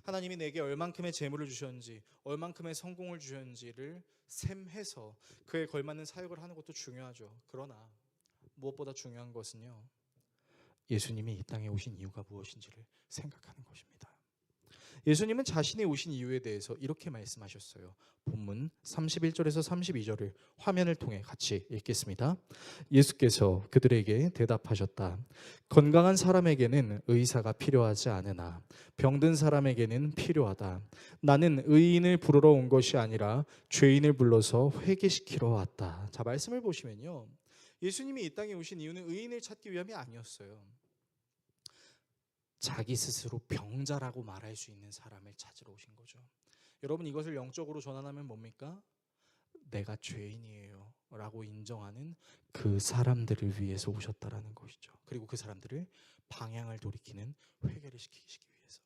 하나님이 내게 얼만큼의 재물을 주셨는지, 얼만큼의 성공을 주셨는지를 셈해서 그에 걸맞는 사역을 하는 것도 중요하죠. 그러나 무엇보다 중요한 것은요, 예수님이 이 땅에 오신 이유가 무엇인지를 생각하는 것입니다. 예수님은 자신이 오신 이유에 대해서 이렇게 말씀하셨어요. 본문 31절에서 32절을 화면을 통해 같이 읽겠습니다. 예수께서 그들에게 대답하셨다. 건강한 사람에게는 의사가 필요하지 않으나 병든 사람에게는 필요하다. 나는 의인을 부르러 온 것이 아니라 죄인을 불러서 회개시키러 왔다. 자, 말씀을 보시면요, 예수님이 이 땅에 오신 이유는 의인을 찾기 위함이 아니었어요. 자기 스스로 병자라고 말할 수 있는 사람을 찾으러 오신 거죠. 여러분, 이것을 영적으로 전환하면 뭡니까? 내가 죄인이에요 라고 인정하는 그 사람들을 위해서 오셨다라는 것이죠. 그리고 그 사람들을 방향을 돌이키는 회개를 시키기 위해서.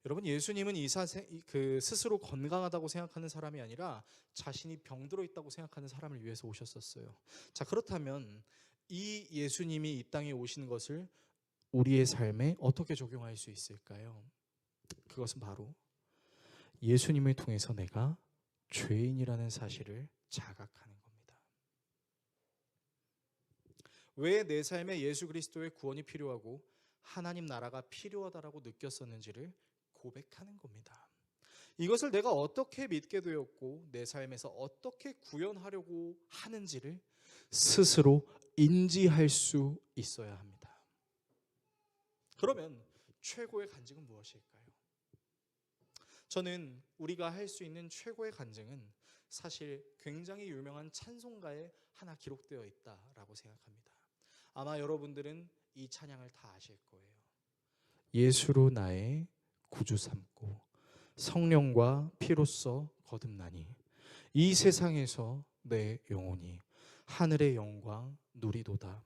여러분, 예수님은 스스로 건강하다고 생각하는 사람이 아니라 자신이 병들어 있다고 생각하는 사람을 위해서 오셨었어요. 자, 그렇다면 이 예수님이 이 땅에 오신 것을 우리의 삶에 어떻게 적용할 수 있을까요? 그것은 바로 예수님을 통해서 내가 죄인이라는 사실을 자각하는 겁니다. 왜 내 삶에 예수 그리스도의 구원이 필요하고 하나님 나라가 필요하다라고 느꼈었는지를 고백하는 겁니다. 이것을 내가 어떻게 믿게 되었고 내 삶에서 어떻게 구현하려고 하는지를 스스로 인지할 수 있어야 합니다. 그러면 최고의 간증은 무엇일까요? 저는 우리가 할 수 있는 최고의 간증은 사실 굉장히 유명한 찬송가에 하나 기록되어 있다라고 생각합니다. 아마 여러분들은 이 찬양을 다 아실 거예요. 예수로 나의 구주 삼고 성령과 피로써 거듭나니 이 세상에서 내 영혼이 하늘의 영광 누리도다.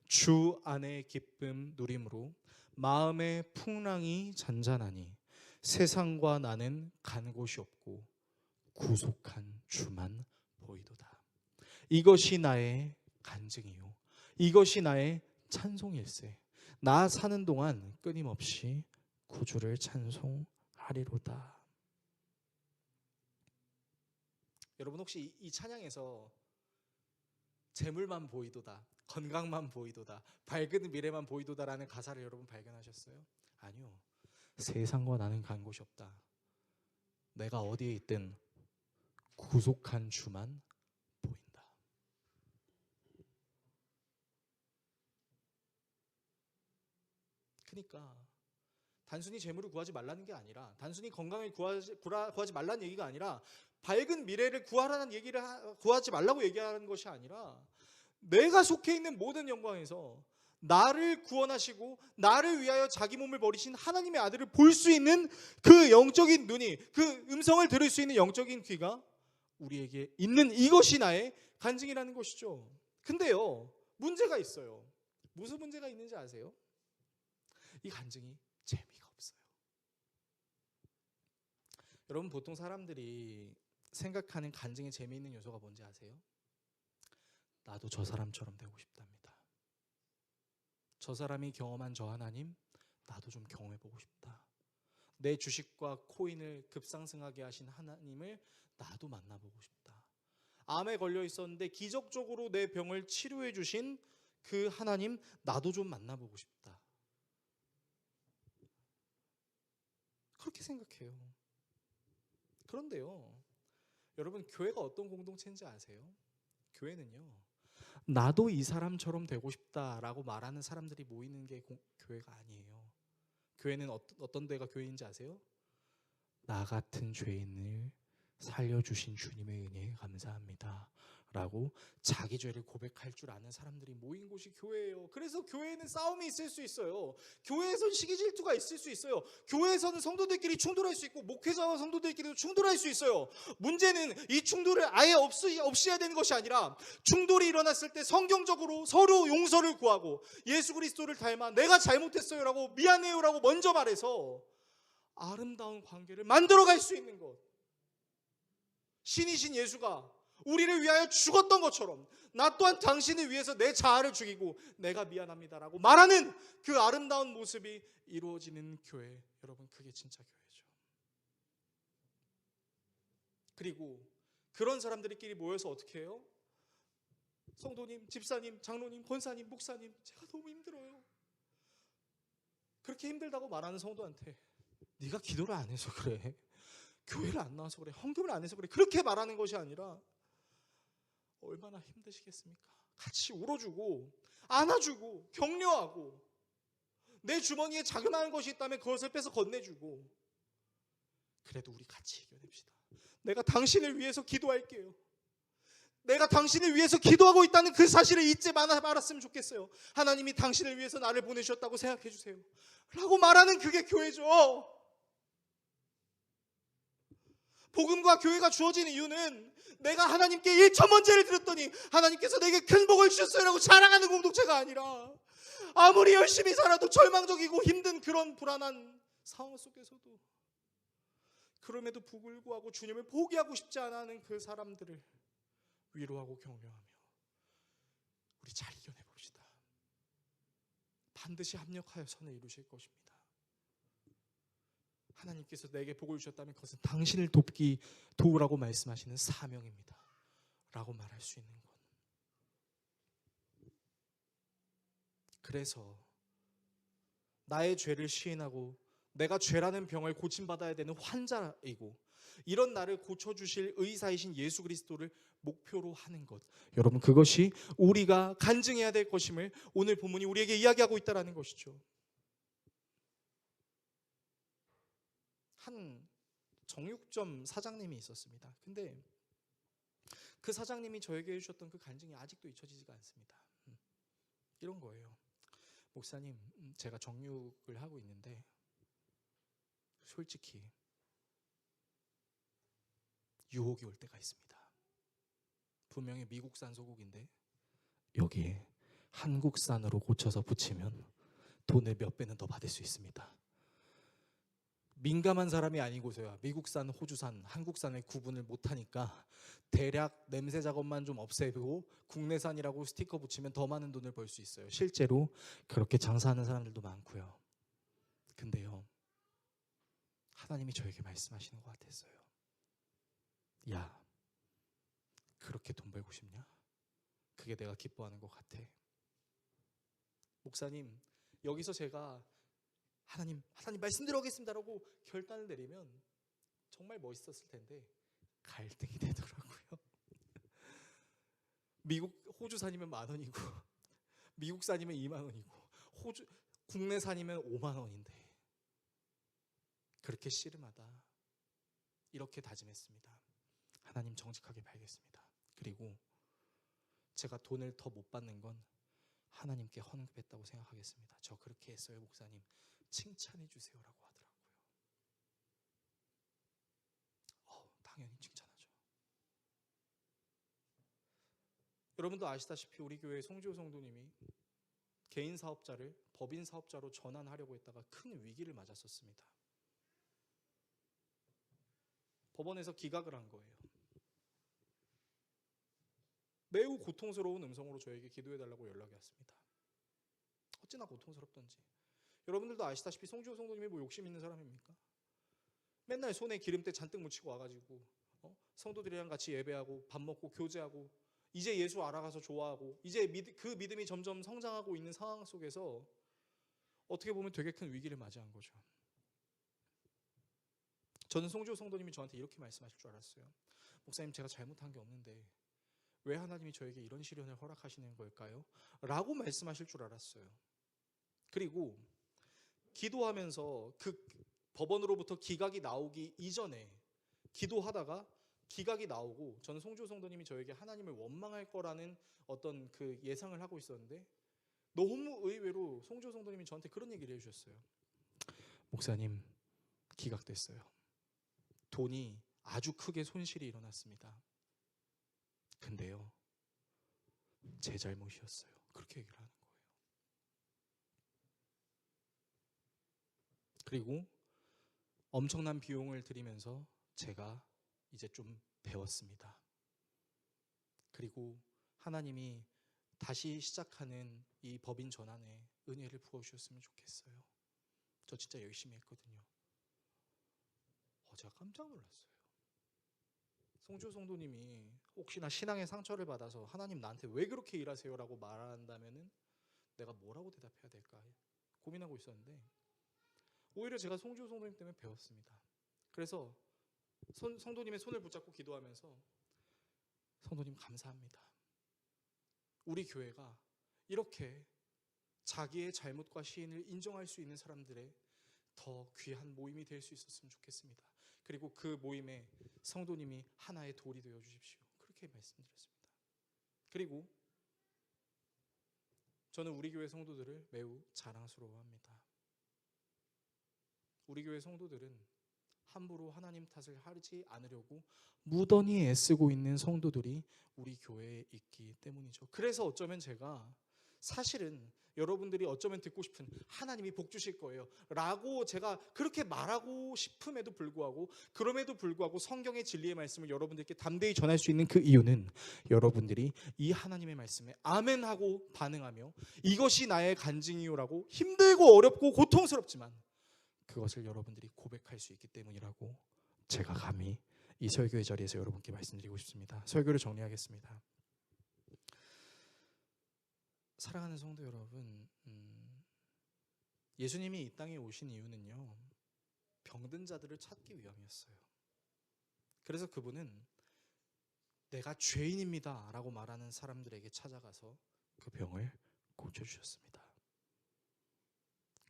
주 안의 기쁨 누림으로 마음의 풍랑이 잔잔하니 세상과 나는 간 곳이 없고 구속한 주만 보이도다. 이것이 나의 간증이요, 이것이 나의 찬송일세. 나 사는 동안 끊임없이 구주를 찬송하리로다. 여러분, 혹시 이 찬양에서 재물만 보이도다, 건강만 보이도다, 밝은 미래만 보이도다라는 가사를 여러분 발견하셨어요? 아니요. 세상과 나는 간 곳이 없다. 내가 어디에 있든 구속한 주만 보인다. 그러니까 단순히 재물을 구하지 말라는 게 아니라, 단순히 건강을 구하지 말라는 얘기가 아니라, 밝은 미래를 구하지 말라고 얘기하는 것이 아니라, 내가 속해 있는 모든 영광에서 나를 구원하시고 나를 위하여 자기 몸을 버리신 하나님의 아들을 볼 수 있는 그 영적인 눈이, 그 음성을 들을 수 있는 영적인 귀가 우리에게 있는 이것이 나의 간증이라는 것이죠. 근데요, 문제가 있어요. 무슨 문제가 있는지 아세요? 이 간증이 재미가 없어요. 여러분, 보통 사람들이 생각하는 간증의 재미있는 요소가 뭔지 아세요? 나도 저 사람처럼 되고 싶답니다. 저 사람이 경험한 저 하나님, 나도 좀 경험해보고 싶다. 내 주식과 코인을 급상승하게 하신 하나님을 나도 만나보고 싶다. 암에 걸려 있었는데 기적적으로 내 병을 치료해 주신 그 하나님, 나도 좀 만나보고 싶다. 그렇게 생각해요. 그런데요, 여러분, 교회가 어떤 공동체인지 아세요? 교회는요, 나도 이 사람처럼 되고 싶다라고 말하는 사람들이 모이는 게 교회가 아니에요. 교회는 어떤 데가 교회인지 아세요? 나 같은 죄인을 살려주신 주님의 은혜에 감사합니다 라고 자기 죄를 고백할 줄 아는 사람들이 모인 곳이 교회예요. 그래서 교회에는 싸움이 있을 수 있어요. 교회에서는 시기 질투가 있을 수 있어요. 교회에서는 성도들끼리 충돌할 수 있고 목회자와 성도들끼리도 충돌할 수 있어요. 문제는 이 충돌을 아예 없애야 되는 것이 아니라 충돌이 일어났을 때 성경적으로 서로 용서를 구하고 예수 그리스도를 닮아 내가 잘못했어요 라고 미안해요 라고 먼저 말해서 아름다운 관계를 만들어갈 수 있는 것. 신이신 예수가 우리를 위하여 죽었던 것처럼 나 또한 당신을 위해서 내 자아를 죽이고 내가 미안합니다라고 말하는 그 아름다운 모습이 이루어지는 교회, 여러분 그게 진짜 교회죠. 그리고 그런 사람들끼리 모여서 어떻게 해요? 성도님, 집사님, 장로님, 권사님, 목사님, 제가 너무 힘들어요. 그렇게 힘들다고 말하는 성도한테 네가 기도를 안 해서 그래, 교회를 안 나와서 그래, 헌금을 안 해서 그래, 그렇게 말하는 것이 아니라 얼마나 힘드시겠습니까? 같이 울어주고 안아주고 격려하고 내 주머니에 자그마한 것이 있다면 그것을 빼서 건네주고 그래도 우리 같이 이겨냅시다. 내가 당신을 위해서 기도할게요. 내가 당신을 위해서 기도하고 있다는 그 사실을 잊지 말았으면 좋겠어요. 하나님이 당신을 위해서 나를 보내주셨다고 생각해 주세요 라고 말하는 그게 교회죠. 복음과 교회가 주어진 이유는 내가 하나님께 1,000번 죄를 드렸더니 하나님께서 내게 큰 복을 주셨어요 라고 자랑하는 공동체가 아니라 아무리 열심히 살아도 절망적이고 힘든 그런 불안한 상황 속에서도 그럼에도 불구하고 주님을 포기하고 싶지 않아 하는 그 사람들을 위로하고 격려하며 우리 잘 이겨내봅시다. 반드시 합력하여 선을 이루실 것입니다. 하나님께서 내게 복을 주셨다면 그것은 당신을 도우라고 말씀하시는 사명입니다 라고 말할 수 있는 것. 그래서 나의 죄를 시인하고 내가 죄라는 병을 고침받아야 되는 환자이고 이런 나를 고쳐주실 의사이신 예수 그리스도를 목표로 하는 것, 여러분 그것이 우리가 간증해야 될 것임을 오늘 본문이 우리에게 이야기하고 있다는 것이죠. 한 정육점 사장님이 있었습니다. 근데 그 사장님이 저에게 해주셨던 그 간증이 아직도 잊혀지지가 않습니다. 이런 거예요. 목사님, 제가 정육을 하고 있는데 솔직히 유혹이 올 때가 있습니다. 분명히 미국산 소고기인데 여기에 한국산으로 고쳐서 붙이면 돈을 몇 배는 더 받을 수 있습니다. 민감한 사람이 아니고서야 미국산, 호주산, 한국산의 구분을 못하니까 대략 냄새 작업만 좀 없애고 국내산이라고 스티커 붙이면 더 많은 돈을 벌 수 있어요. 실제로 그렇게 장사하는 사람들도 많고요. 근데요, 하나님이 저에게 말씀하시는 것 같았어요. 야, 그렇게 돈 벌고 싶냐? 그게 내가 기뻐하는 것 같아. 목사님, 여기서 제가 하나님 말씀드리겠습니다라고 결단을 내리면 정말 멋있었을 텐데 갈등이 되더라고요. 호주산이면 10,000원이고 미국산이면 20,000원이고 국내산이면 50,000원인데 그렇게 씨름하다 이렇게 다짐했습니다. 하나님 정직하게 봐야겠습니다. 그리고 제가 돈을 더 못 받는 건 하나님께 헌금했다고 생각하겠습니다. 저 그렇게 했어요 목사님, 칭찬해 주세요라고 하더라고요. 당연히 칭찬하죠. 여러분도 아시다시피 우리 교회 송지호 성도님이 개인 사업자를 법인 사업자로 전환하려고 했다가 큰 위기를 맞았었습니다. 법원에서 기각을 한 거예요. 매우 고통스러운 음성으로 저에게 기도해달라고 연락이 왔습니다. 어찌나 고통스럽던지. 여러분들도 아시다시피 송지호 성도님이 뭐 욕심 있는 사람입니까? 맨날 손에 기름때 잔뜩 묻히고 와가지고 성도들이랑 같이 예배하고 밥 먹고 교제하고 이제 예수 알아가서 좋아하고 이제 그 믿음이 점점 성장하고 있는 상황 속에서 어떻게 보면 되게 큰 위기를 맞이한 거죠. 저는 송지호 성도님이 저한테 이렇게 말씀하실 줄 알았어요. 목사님, 제가 잘못한 게 없는데 왜 하나님이 저에게 이런 시련을 허락하시는 걸까요? 라고 말씀하실 줄 알았어요. 그리고 기도하면서 그 법원으로부터 기각이 나오기 이전에 기도하다가 기각이 나오고 저는 송지호 성도님이 저에게 하나님을 원망할 거라는 어떤 그 예상을 하고 있었는데 너무 의외로 송지호 성도님이 저한테 그런 얘기를 해주셨어요. 목사님, 기각됐어요. 돈이 아주 크게 손실이 일어났습니다. 근데요, 제 잘못이었어요. 그렇게 얘기를 하는 거예요. 그리고 엄청난 비용을 들이면서 제가 이제 좀 배웠습니다. 그리고 하나님이 다시 시작하는 이 법인 전환에 은혜를 부어주셨으면 좋겠어요. 저 진짜 열심히 했거든요. 제가 깜짝 놀랐어요. 송지호 성도님이 혹시나 신앙의 상처를 받아서 하나님 나한테 왜 그렇게 일하세요라고 말한다면은 내가 뭐라고 대답해야 될까 고민하고 있었는데 오히려 제가 송지호 성도님 때문에 배웠습니다. 그래서 성도님의 손을 붙잡고 기도하면서 성도님 감사합니다. 우리 교회가 이렇게 자기의 잘못과 시인을 인정할 수 있는 사람들의 더 귀한 모임이 될 수 있었으면 좋겠습니다. 그리고 그 모임에 성도님이 하나의 돌이 되어 주십시오. 그렇게 말씀드렸습니다. 그리고 저는 우리 교회 성도들을 매우 자랑스러워합니다. 우리 교회 성도들은 함부로 하나님 탓을 하지 않으려고 무던히 애쓰고 있는 성도들이 우리 교회에 있기 때문이죠. 그래서 어쩌면 제가 사실은 여러분들이 어쩌면 듣고 싶은 하나님이 복 주실 거예요 라고 제가 그렇게 말하고 싶음에도 불구하고 그럼에도 불구하고 성경의 진리의 말씀을 여러분들께 담대히 전할 수 있는 그 이유는 여러분들이 이 하나님의 말씀에 아멘 하고 반응하며 이것이 나의 간증이요라고 힘들고 어렵고 고통스럽지만 그것을 여러분들이 고백할 수 있기 때문이라고 제가 감히 이 설교의 자리에서 여러분께 말씀드리고 싶습니다. 설교를 정리하겠습니다. 사랑하는 성도 여러분, 예수님이 이 땅에 오신 이유는요, 병든 자들을 찾기 위함이었어요. 그래서 그분은 내가 죄인입니다 라고 말하는 사람들에게 찾아가서 그 병을 고쳐주셨습니다.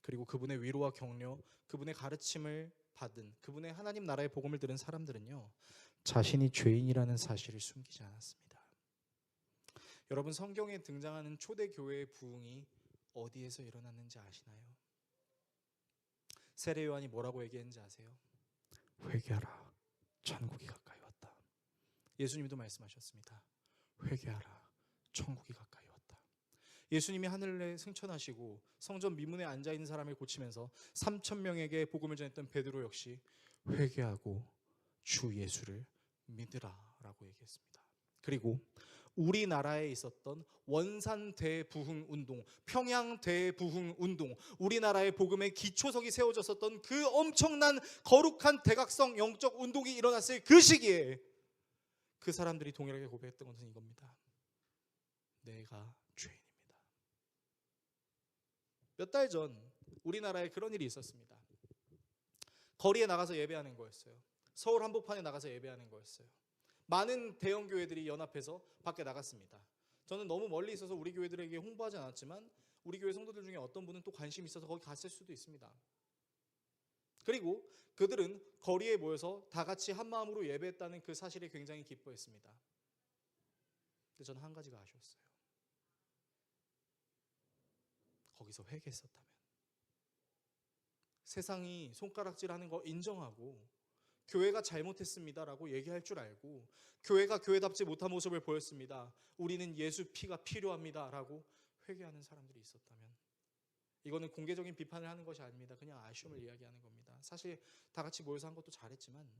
그리고 그분의 위로와 격려, 그분의 가르침을 받은, 그분의 하나님 나라의 복음을 들은 사람들은요, 자신이 죄인이라는 사실을 숨기지 않았습니다. 여러분, 성경에 등장하는 초대교회의 부흥이 어디에서 일어났는지 아시나요? 세례 요한이 뭐라고 얘기했는지 아세요? 회개하라, 천국이 가까이 왔다. 예수님도 말씀하셨습니다. 회개하라, 천국이 가까이 왔다. 예수님이 하늘에 승천하시고 성전 미문에 앉아있는 사람을 고치면서 3,000명에게 복음을 전했던 베드로 역시 회개하고 주 예수를 믿으라 라고 얘기했습니다. 그리고 우리나라에 있었던 원산 대부흥 운동, 평양 대부흥 운동, 우리나라의 복음의 기초석이 세워졌었던 그 엄청난 거룩한 대각성 영적 운동이 일어났을 그 시기에 그 사람들이 동일하게 고백했던 것은 이겁니다. 내가 죄인입니다. 몇 달 전 우리나라에 그런 일이 있었습니다. 거리에 나가서 예배하는 거였어요. 서울 한복판에 나가서 예배하는 거였어요. 많은 대형 교회들이 연합해서 밖에 나갔습니다. 저는 너무 멀리 있어서 우리 교회들에게 홍보하지 않았지만 우리 교회 성도들 중에 어떤 분은 또 관심이 있어서 거기 갔을 수도 있습니다. 그리고 그들은 거리에 모여서 다 같이 한 마음으로 예배했다는 그 사실에 굉장히 기뻐했습니다. 근데 저는 한 가지가 아쉬웠어요. 거기서 회개했었다면, 세상이 손가락질하는 거 인정하고 교회가 잘못했습니다라고 얘기할 줄 알고 교회가 교회답지 못한 모습을 보였습니다. 우리는 예수 피가 필요합니다라고 회개하는 사람들이 있었다면, 이거는 공개적인 비판을 하는 것이 아닙니다. 그냥 아쉬움을 이야기하는 겁니다. 사실 다 같이 모여서 한 것도 잘했지만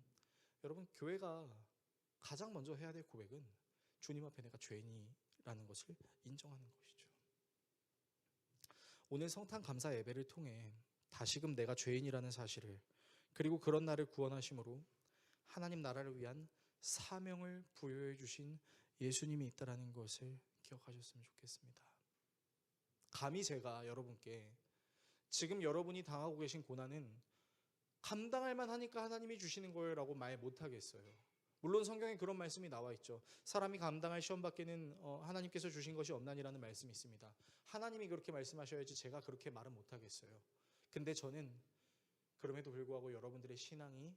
여러분, 교회가 가장 먼저 해야 될 고백은 주님 앞에 내가 죄인이라는 것을 인정하는 것이죠. 오늘 성탄 감사 예배를 통해 다시금 내가 죄인이라는 사실을, 그리고 그런 나를 구원하심으로 하나님 나라를 위한 사명을 부여해 주신 예수님이 있다는 것을 기억하셨으면 좋겠습니다. 감히 제가 여러분께 지금 여러분이 당하고 계신 고난은 감당할 만하니까 하나님이 주시는 거예요 라고 말 못하겠어요. 물론 성경에 그런 말씀이 나와 있죠. 사람이 감당할 시험 밖에는 하나님께서 주신 것이 없나니라는 말씀이 있습니다. 하나님이 그렇게 말씀하셔야지 제가 그렇게 말은 못하겠어요. 근데 저는 그럼에도 불구하고 여러분들의 신앙이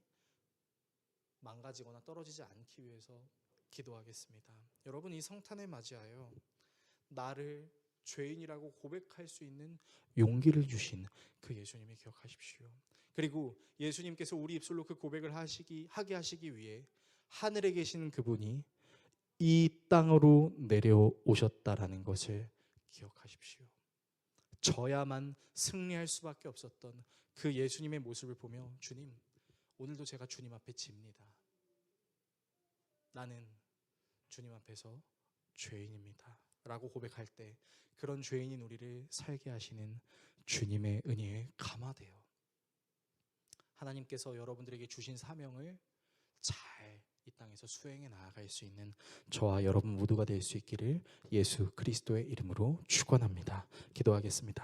망가지거나 떨어지지 않기 위해서 기도하겠습니다. 여러분, 이 성탄을 맞이하여 나를 죄인이라고 고백할 수 있는 용기를 주신 그 예수님을 기억하십시오. 그리고 예수님께서 우리 입술로 그 고백을 하게 하시기 위해 하늘에 계신 그분이 이 땅으로 내려오셨다라는 것을 기억하십시오. 져야만 승리할 수밖에 없었던 그 예수님의 모습을 보며, 주님, 오늘도 제가 주님 앞에 집니다. 나는 주님 앞에서 죄인입니다 라고 고백할 때 그런 죄인인 우리를 살게 하시는 주님의 은혜에 감화되어 하나님께서 여러분들에게 주신 사명을 잘 이 땅에서 수행해 나아갈 수 있는 저와 여러분 모두가 될 수 있기를 예수 그리스도의 이름으로 축원합니다. 기도하겠습니다.